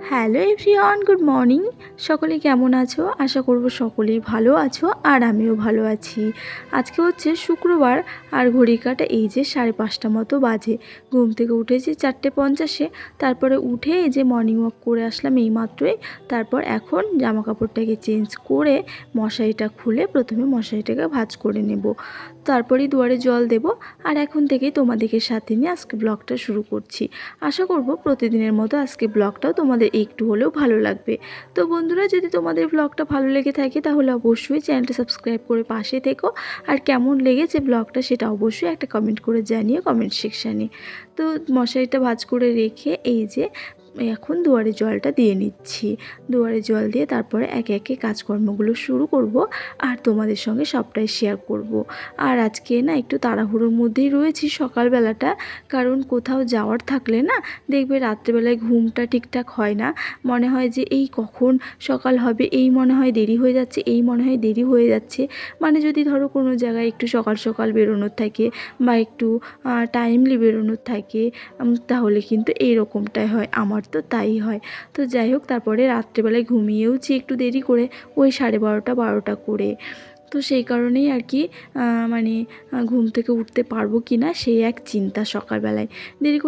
Hello everyone, good morning. সকলে কেমন আছো? আশা করব সকলেই ভালো আছো আর আমিও ভালো আছি। আজকে হচ্ছে শুক্রবার আর ঘড়ির কাঁটা এই যে 5:30 মতো বাজে। ঘুম থেকে উঠেছি 4:50-এ। তারপরে উঠে এই যে মর্নিং ওয়াক করে আসলাম এইমাত্রই। তারপর এখন জামা কাপড়টাকে চেঞ্জ করে মশারিটা খুলে প্রথমে মশারিটাকে ভাঁজ করে নেব। তারপরেই দুয়ারে জল দেব। আর এখন থেকেই তোমাদেরকে সাথে নিয়ে আজকে ব্লগটা শুরু করছি। আশা করব প্রতিদিনের মতো আজকে ব্লগটাও তোমাদের একটু হলেও ভালো লাগবে। তো বন্ধুরা, যদি তোমাদের ব্লগটা ভালো লেগে থাকে তাহলে অবশ্যই চ্যানেলটা সাবস্ক্রাইব করে পাশে থেকো। আর কেমন লেগেছে ব্লগটা সেটা অবশ্যই একটা কমেন্ট করে জানিও কমেন্ট সেকশানে। তো মশারিটা ভাঁজ করে রেখে এই যে এখন দুয়ারে জলটা দিয়ে নিচ্ছি। দুয়ারে জল দিয়ে তারপরে একে একে কাজকর্মগুলো শুরু করব আর তোমাদের সঙ্গে সবটাই শেয়ার করব। আর আজকে না একটু তাড়াহুড়োর মধ্যেই রয়েছি সকালবেলাটা, কারণ কোথাও যাওয়ার থাকলে না দেখবে রাত্রেবেলায় ঘুমটা ঠিকঠাক হয় না। মনে হয় যে এই কখন সকাল হবে, এই মনে হয় দেরি হয়ে যাচ্ছে, এই মনে হয় দেরি হয়ে যাচ্ছে। মানে যদি ধরো কোনো জায়গায় একটু সকাল সকাল বেরোনোর থাকে বা একটু টাইমলি বেরোনোর থাকে, তাহলে কিন্তু এই রকমটাই হয়। আমার তো তাই হয়। তো যাই হোক, তারপরে রাত্রেবেলায় ঘুমিয়েওছি একটু দেরি করে, ওই 12:30 করে। তো সেই কারণেই আর কি মানে ঘুম থেকে উঠতে পারবো কি না সেই এক চিন্তা সকালবেলায়। দেরি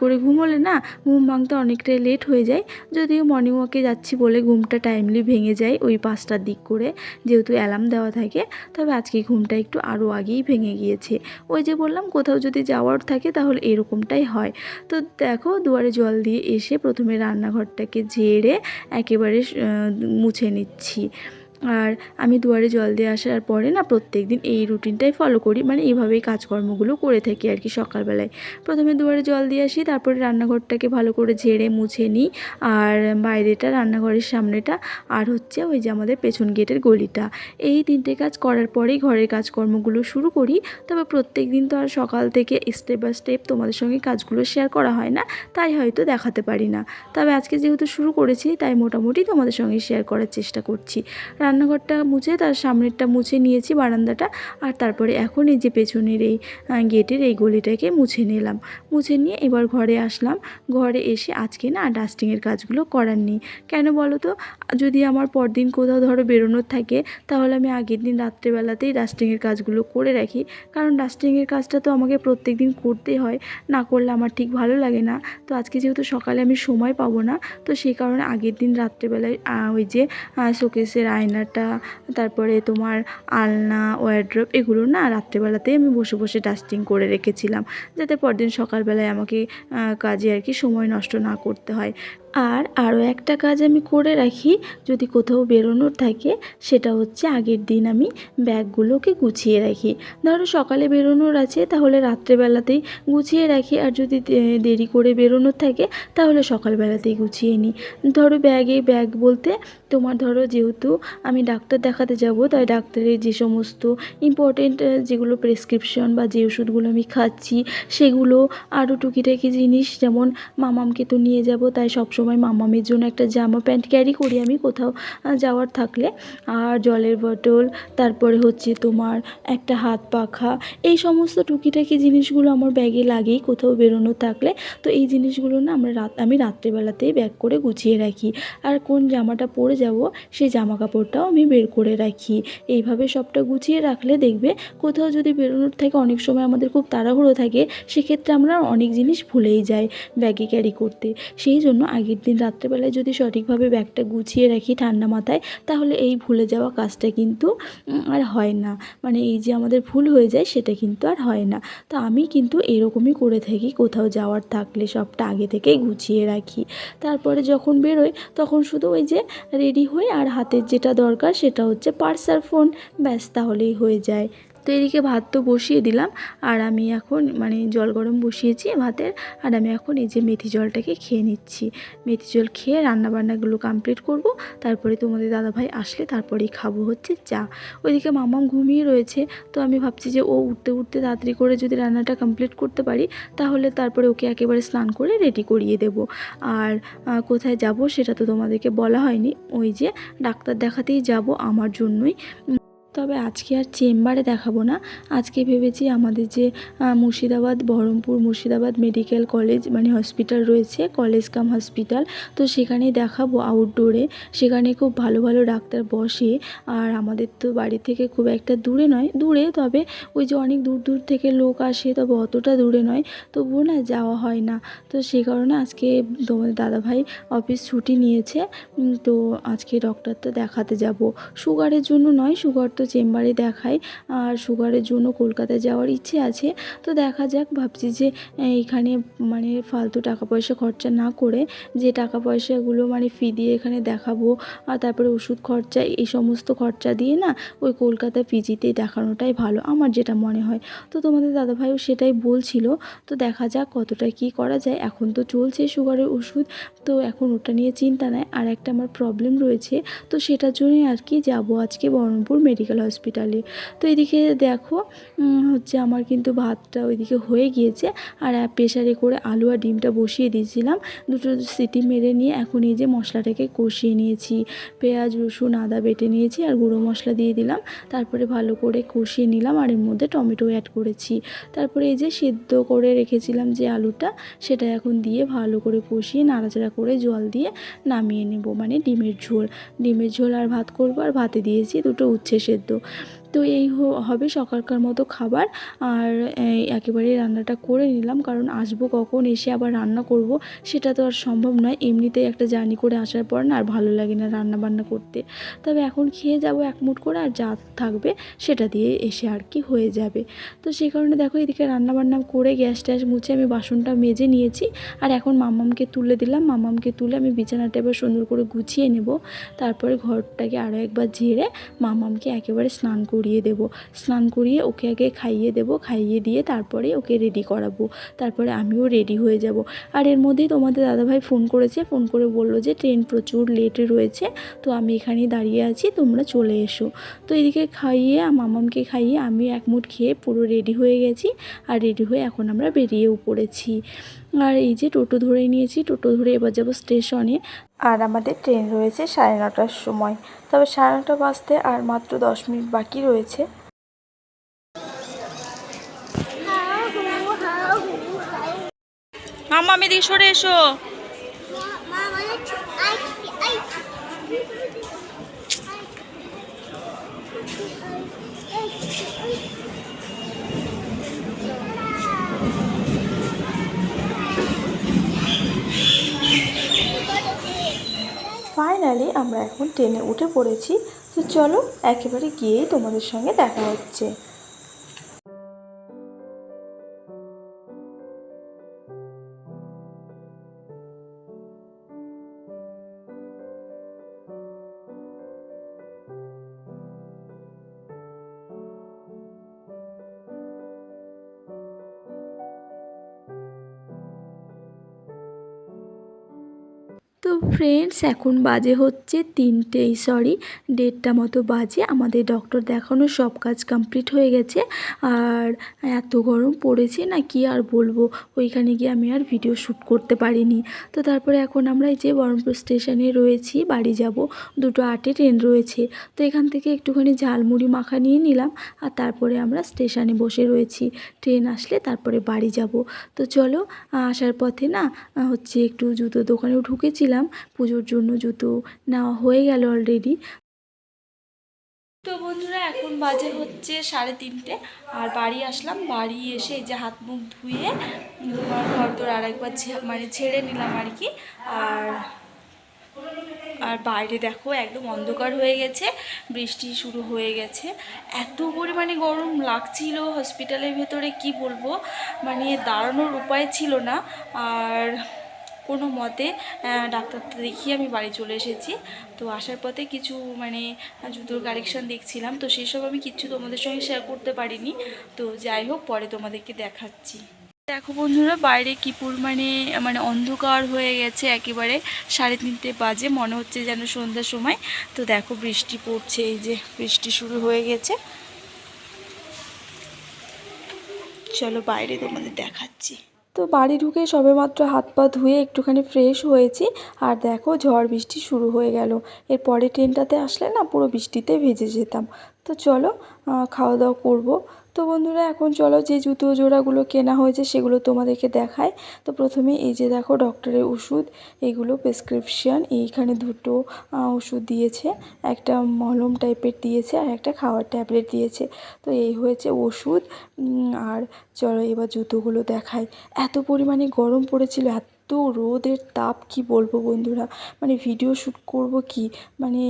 করে ঘুমোলে না ঘুম ভাঙতে অনেকটাই লেট হয়ে যায়। যদিও মর্নিং ওয়াকে যাচ্ছি বলে ঘুমটা টাইমলি ভেঙে যায় ওই 5টার দিক করে, যেহেতু অ্যালার্ম দেওয়া থাকে। তবে আজকে ঘুমটা একটু আরও আগেই ভেঙে গিয়েছে। ওই যে বললাম কোথাও যদি যাওয়ার থাকে তাহলে এরকমটাই হয়। তো দেখো, দুয়ারে জল দিয়ে এসে প্রথমে রান্নাঘরটাকে ঝেড়ে একেবারে মুছে নিচ্ছি। আর আমি দুয়ারে জল দিয়ে আসার পরে না প্রত্যেকদিন এই রুটিনটাই ফলো করি, মানে এইভাবেই কাজকর্মগুলো করে থাকি আর কি। সকালবেলায় প্রথমে দুয়ারে জল দিয়ে আসি, তারপরে রান্নাঘরটাকে ভালো করে ঝেড়ে মুছে নিই। আর বাইরেটা, রান্নাঘরের সামনেটা, আর হচ্ছে ওই যে আমাদের পেছন গেটের গলিটা, এই 3টে কাজ করার পরেই ঘরের কাজকর্মগুলো শুরু করি। তবে প্রত্যেক দিন তো আর সকাল থেকে স্টেপ বাই স্টেপ তোমাদের সঙ্গে কাজগুলো শেয়ার করা হয় না, তাই হয়তো দেখাতে পারি না। তবে আজকে যেহেতু শুরু করেছি তাই মোটামুটি তোমাদের সঙ্গে শেয়ার করার চেষ্টা করছি। রান্নাঘরটা মুছে তার সামনেরটা মুছে নিয়েছি, বারান্দাটা। আর তারপরে এখন এই যে পেছনের এই গেটের এই গলিটাকে মুছে নিলাম। মুছে নিয়ে এবার ঘরে আসলাম। ঘরে এসে আজকে না ডাস্টিংয়ের কাজগুলো করার নেই। কেন বলো তো? যদি আমার পরদিন কোথাও ধরো বেরোনোর থাকে তাহলে আমি আগের দিন রাত্রেবেলাতেই ডাস্টিংয়ের কাজগুলো করে রাখি। কারণ ডাস্টিংয়ের কাজটা তো আমাকে প্রত্যেক দিন করতেই হয়, না করলে আমার ঠিক ভালো লাগে না। তো আজকে যেহেতু সকালে আমি সময় পাবো না, তো সেই কারণে আগের দিন রাত্রেবেলায় ওই যে শোকেসের আয়নাটা, তারপরে তোমার আলনা, ওয়ারড্রপ, এগুলো না রাত্রেবেলাতেই আমি বসে বসে ডাস্টিং করে রেখেছিলাম, যাতে পরদিন সকালবেলায় আমাকে কাজে আর কি সময় নষ্ট না করতে হয়। আর আরও একটা কাজ আমি করে রাখি যদি কোথাও বেরোনোর থাকে, সেটা হচ্ছে আগের দিন আমি ব্যাগগুলোকে গুছিয়ে রাখি। ধরো সকালে বেরোনোর আছে তাহলে রাত্রেবেলাতেই গুছিয়ে রাখি, আর যদি দেরি করে বেরোনোর থাকে তাহলে সকালবেলাতেই গুছিয়ে নিই। ধরো ব্যাগ বলতে তোমার ধরো যেহেতু আমি ডাক্তার দেখাতে যাব, তাই ডাক্তারের যে সমস্ত ইম্পর্টেন্ট যেগুলো প্রেসক্রিপশন বা যে ওষুধগুলো আমি খাচ্ছি সেগুলো, আরও টুকিটাকি জিনিস, যেমন মামামকে তো নিয়ে যাব, তাই সবসময় মামামের জন্য একটা জামা প্যান্ট ক্যারি করি আমি কোথাও যাওয়ার থাকলে। আর জলের বোতল, তারপরে হচ্ছে তোমার একটা হাত পাখা, এই সমস্ত টুকিটাকি জিনিসগুলো আমার ব্যাগে লাগেই কোথাও বেরোনো থাকলে। তো এই জিনিসগুলো না আমি রাত্রেবেলাতেই ব্যাগ করে গুছিয়ে রাখি। আর কোন জামাটা পরে যাব সেই জামা কাপড়টাও আমি বের করে রাখি। এইভাবে সবটা গুছিয়ে রাখলে দেখবে কোথাও যদি বেরোনোর থাকে, অনেক সময় আমাদের খুব তাড়াহুড়ো থাকে, সেক্ষেত্রে আমরা অনেক জিনিস ভুলেই যাই ব্যাগে ক্যারি করতে। সেই জন্য আগের দিন রাত্রেবেলায় যদি সঠিকভাবে ব্যাগটা গুছিয়ে রাখি ঠান্ডা মাথায়, তাহলে এই ভুলে যাওয়া কাজটা কিন্তু আর হয় না। মানে এই যে আমাদের ভুল হয়ে যায় সেটা কিন্তু আর হয় না। তো আমি কিন্তু এরকমই করে থাকি, কোথাও যাওয়ার থাকলে সবটা আগে থেকেই গুছিয়ে রাখি। তারপরে যখন বেরোই তখন শুধু ওই যে রেডি হই, আর হাতের যেটা দরকার সেটা হচ্ছে পার্স আর ফোন, ব্যাস তাহলেই হয়ে যায়। তো এদিকে ভাত তো বসিয়ে দিলাম, আর আমি এখন মানে জল গরম বসিয়েছি ভাতের, আর আমি এখন এই যে মেথি জলটাকে খেয়ে নিচ্ছি। মেথি জল খেয়ে রান্নাবান্নাগুলো কমপ্লিট করব। তারপরে তোমাদের দাদাভাই আসলে তারপরেই খাবো হচ্ছে চা। ওইদিকে মামাম ঘুমিয়ে রয়েছে, তো আমি ভাবছি যে ও উঠতে উঠতে তাড়াতাড়ি করে যদি রান্নাটা কমপ্লিট করতে পারি তাহলে তারপরে ওকে একেবারে স্নান করে রেডি করিয়ে দেব। আর কোথায় যাব সেটা তো তোমাদেরকে বলা হয়নি, ওই যে ডাক্তার দেখাতেই যাব আমার জন্যই। তবে আজকে আর চেম্বারে দেখাবো না, আজকে ভেবেছি আমাদের যে মুর্শিদাবাদ বহরমপুর মুর্শিদাবাদ মেডিকেল কলেজ মানে হসপিটাল রয়েছে, কলেজ কাম হসপিটাল, তো সেখানেই দেখাবো আউটডোরে। সেখানে খুব ভালো ভালো ডাক্তার বসে। আর আমাদের তো বাড়ি থেকে খুব একটা দূরে নয়, দূরে তবে ওই যে অনেক দূর দূর থেকে লোক আসে, তবে অতটা দূরে নয়, তবুও না যাওয়া হয় না। তো সেই কারণে আজকে তোমাদের দাদাভাই অফিস ছুটি নিয়েছে, তো আজকে ডক্টরটা দেখাতে যাব। সুগারের জন্য নয়, সুগার তো চেম্বারে দেখাই, আর সুগারের জন্য কলকাতায় যাওয়ার ইচ্ছে আছে। তো দেখা যাক, ভাবছি যে এইখানে মানে ফালতু টাকা পয়সা খরচা না করে যে টাকা পয়সাগুলো মানে ফি দিয়ে এখানে দেখাবো, আর তারপরে ওষুধ খরচা এই সমস্ত খরচা দিয়ে না ওই কলকাতা পিজিতেই দেখানোটাই ভালো, আমার যেটা মনে হয়। তো তোমাদের দাদাভাইও সেটাই বলছিল। তো দেখা যাক কতটা কি করা যায়। এখন তো চলছে সুগারের ওষুধ, তো এখন ওটা নিয়ে চিন্তা নেই। আর একটা আমার প্রবলেম রয়েছে, তো সেটার জন্যই আর কি যাবো আজকে বহরমপুর মেডিকেল হসপিটালে। তো এদিকে দেখো হচ্ছে আমার কিন্তু ভাতটা ওইদিকে হয়ে গিয়েছে, আর প্রেসারে করে আলু আর ডিমটা বসিয়ে দিয়েছিলাম। দুটো সিটি মেরে নিয়ে এখন এই যে মশলাটাকে কষিয়ে নিয়েছি, পেঁয়াজ রসুন আদা বেটে নিয়েছি আর গুঁড়ো মশলা দিয়ে দিলাম। তারপরে ভালো করে কষিয়ে নিলাম, আর এর মধ্যে টমেটো অ্যাড করেছি। তারপরে এই যে সিদ্ধ করে রেখেছিলাম যে আলুটা, সেটা এখন দিয়ে ভালো করে কষিয়ে নাড়াচাড়া করে জল দিয়ে নামিয়ে নেব, মানে ডিমের ঝোল আর ভাত করব। আর ভাতে দিয়েছি দুটো উচ্ছে সেদ্ধ। তো এই হবে সকালকার মতো খাবার। আর একেবারে রান্নাটা করে নিলাম, কারণ আসবো কখন, এসে আবার রান্না করব সেটা তো আর সম্ভব নয়। এমনিতেই একটা জার্নি করে আসার পর না আর ভালো লাগে না রান্না বান্না করতে। তবে এখন খেয়ে যাব এক মুঠ করে, আর যা থাকবে সেটা দিয়ে এসে আর কি হয়ে যাবে। তো সেই কারণে দেখো এদিকে রান্নাবান্না করে গ্যাস ট্যাস মুছে আমি বাসনটা মেজে নিয়েছি। আর এখন মাম্মামকে তুলে দিলাম, মাম্মামকে তুলে আমি বিছানাটা এবার সুন্দর করে গুছিয়ে নেব। তারপরে ঘরটাকে আরও একবার ঝেড়ে মাম্মামকে একেবারে স্নান করিয়ে দেব। স্নান করিয়ে ওকে আগে খাইয়ে দেব, খাইয়ে দিয়ে তারপরে ওকে রেডি করাবো, তারপরে আমিও রেডি হয়ে যাব। আর এর মধ্যেই তোমাদের দাদাভাই ফোন করেছে, ফোন করে বললো যে ট্রেন প্রচুর লেটে রয়েছে, তো আমি এখানেই দাঁড়িয়ে আছি, তোমরা চলে এসো। তো এদিকে খাইয়ে মামামকে খাইয়ে আমি এক মুঠ খেয়ে পুরো রেডি হয়ে গেছি। আর রেডি হয়ে এখন আমরা বেরিয়েও পড়েছি। আর এই যে টোটো ধরে নিয়েছি, টোটো ধরে এবার যাবো স্টেশনে। আর আমাদের ট্রেন রয়েছে 9:30টার সময়, তবে 9:30 বাজতে আর মাত্র 10 মিনিট বাকি রয়েছে। মাম্মা আমি দিকে সরে এসো। ফাইনালি আমরা এখন ট্রেনে উঠে পড়েছি। তো চলো একেবারে গিয়েই তোমাদের সঙ্গে দেখা হচ্ছে। তো ফ্রেন্ডস এখন বাজে হচ্ছে 1:30 মতো বাজে। আমাদের ডক্টর দেখানো সব কাজ কমপ্লিট হয়ে গেছে। আর এত গরম পড়েছে না কি আর বলবো, ওইখানে গিয়ে আমি আর ভিডিও শ্যুট করতে পারিনি। তো তারপরে এখন আমরা এই যে বহরমপুর স্টেশনে রয়েছি, বাড়ি যাব। 2:08 ট্রেন রয়েছে, তো এখান থেকে একটুখানি ঝালমুড়ি মাখা নিয়ে নিলাম। আর তারপরে আমরা স্টেশনে বসে রয়েছি, ট্রেন আসলে তারপরে বাড়ি যাব। তো চলো, আসার পথে না হচ্ছে একটু জুতো দোকানেও ঢুকেছিলাম, পুজোর জন্য জুতো নেওয়া হয়ে গেল অলরেডি। তো বন্ধুরা এখন বাজে হচ্ছে 3:30, আর বাড়ি আসলাম। বাড়ি এসে এই যে হাত মুখ ধুয়ে ঘর তোর আর একবার মানে ছেড়ে নিলাম আর কি। আর আর বাইরে দেখো একদম অন্ধকার হয়ে গেছে, বৃষ্টি শুরু হয়ে গেছে। এত পরিমাণে গরম লাগছিল হসপিটালের ভেতরে, কি বলবো, মানে দাঁড়ানোর উপায় ছিল না। আর কোনো মতে ডাক্তারটা দেখিয়ে আমি বাড়ি চলে এসেছি। তো আসার পথে কিছু মানে জুতোর কালেকশান দেখছিলাম, তো সেসব আমি কিচ্ছু তোমাদের সঙ্গে শেয়ার করতে পারিনি। তো যাই হোক, পরে তোমাদেরকে দেখাচ্ছি। দেখো বন্ধুরা বাইরে কি পরিমাণে মানে অন্ধকার হয়ে গেছে, একেবারে 3:30 বাজে, মনে হচ্ছে যেন সন্ধ্যার সময়। তো দেখো বৃষ্টি পড়ছে, এই যে বৃষ্টি শুরু হয়ে গেছে। চলো বাইরে তোমাদের দেখাচ্ছি। তো বাড়ি ঢুকে সবেমাত্র হাত পা ধুয়ে একটুখানি ফ্রেশ হয়েছি। আর দেখো ঝড় বৃষ্টি শুরু হয়ে গেল। এরপরে ট্রেনটাতে আসলে না পুরো বৃষ্টিতে ভেজে যেতাম। তো চলো খাওয়া দাওয়া করব। তো বন্ধুরা এখন চলো যে জুতো জোড়াগুলো কেনা হয়েছে সেগুলো তোমাদেরকে দেখায়। তো প্রথমে এই যে দেখো ডক্টরের ওষুধ, এগুলো প্রেসক্রিপশান। এইখানে দুটো ওষুধ দিয়েছে, একটা মলম টাইপের দিয়েছে আর একটা খাওয়ার ট্যাবলেট দিয়েছে। তো এই হয়েছে ওষুধ। আর চলো এবার জুতোগুলো দেখাই। এত পরিমাণে গরম পড়েছিল, এত রোদের তাপ কি বলবো বন্ধুরা, মানে ভিডিও শ্যুট করব কি, মানে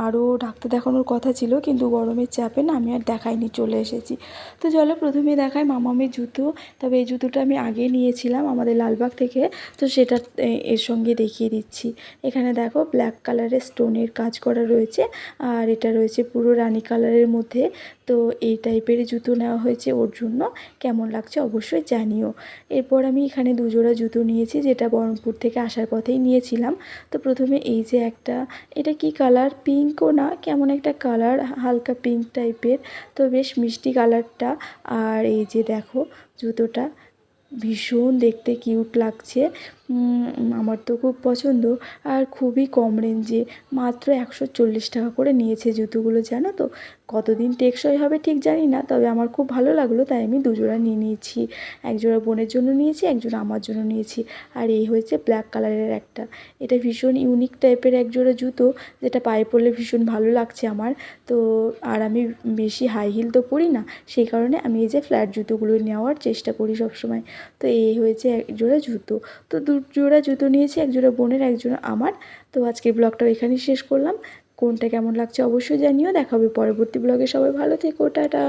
আরও ডাক্তার দেখানোর কথা ছিল কিন্তু গরমের চাপে না আমি আর দেখাইনি, চলে এসেছি। তো চলো প্রথমে দেখাই মামামের জুতো। তবে এই জুতোটা আমি আগে নিয়েছিলাম আমাদের লালবাগ থেকে, তো সেটা এর সঙ্গে দেখিয়ে দিচ্ছি। এখানে দেখো ব্ল্যাক কালারের স্টোনের কাজ করা রয়েছে, আর এটা রয়েছে পুরো রানী কালারের মধ্যে। তো এই টাইপের জুতো নেওয়া হয়েছে ওর জন্য। কেমন লাগছে অবশ্যই জানিও। এরপর আমি এখানে দুজোড়া জুতো নিয়েছি, যেটা বহরমপুর থেকে আসার পথেই নিয়েছিলাম। তো প্রথমে এই যে একটা, এটা কি কালার, পিঙ্কও না, কেমন একটা কালার, হালকা পিঙ্ক টাইপের, তো বেশ মিষ্টি কালারটা। আর এই যে দেখো জুতোটা ভীষণ দেখতে কিউট লাগছে, আমার তো খুব পছন্দ। আর খুবই কম রেঞ্জে, মাত্র 140 টাকা করে নিয়েছে জুতোগুলো, জানো তো। কতদিন টেকসই হবে ঠিক জানি না, তবে আমার খুব ভালো লাগলো তাই আমি দুজোড়া নিয়ে নিয়েছি। একজোড়া বোনের জন্য নিয়েছি, একজোড়া আমার জন্য নিয়েছি। আর এই হয়েছে ব্ল্যাক কালারের একটা, এটা ভীষণ ইউনিক টাইপের একজোড়া জুতো, যেটা পায়ে পরলে ভীষণ ভালো লাগছে আমার। তো আর আমি বেশি হাই হিল তো পরি না, সেই কারণে আমি এই যে ফ্ল্যাট জুতোগুলো নেওয়ার চেষ্টা করি সবসময়। তো এই হয়েছে এক জোড়া জুতো। তো দু জোড়া জুতো নিয়েছি, এক জোড়া বোনের, এক জোড়া আমার। তো আজকের ব্লগটাও এখানেই শেষ করলাম। কোনটা কেমন লাগছে অবশ্যই জানিও। দেখা হবে পরবর্তী ব্লগে। সবাই ভালো থেকো, টাটা।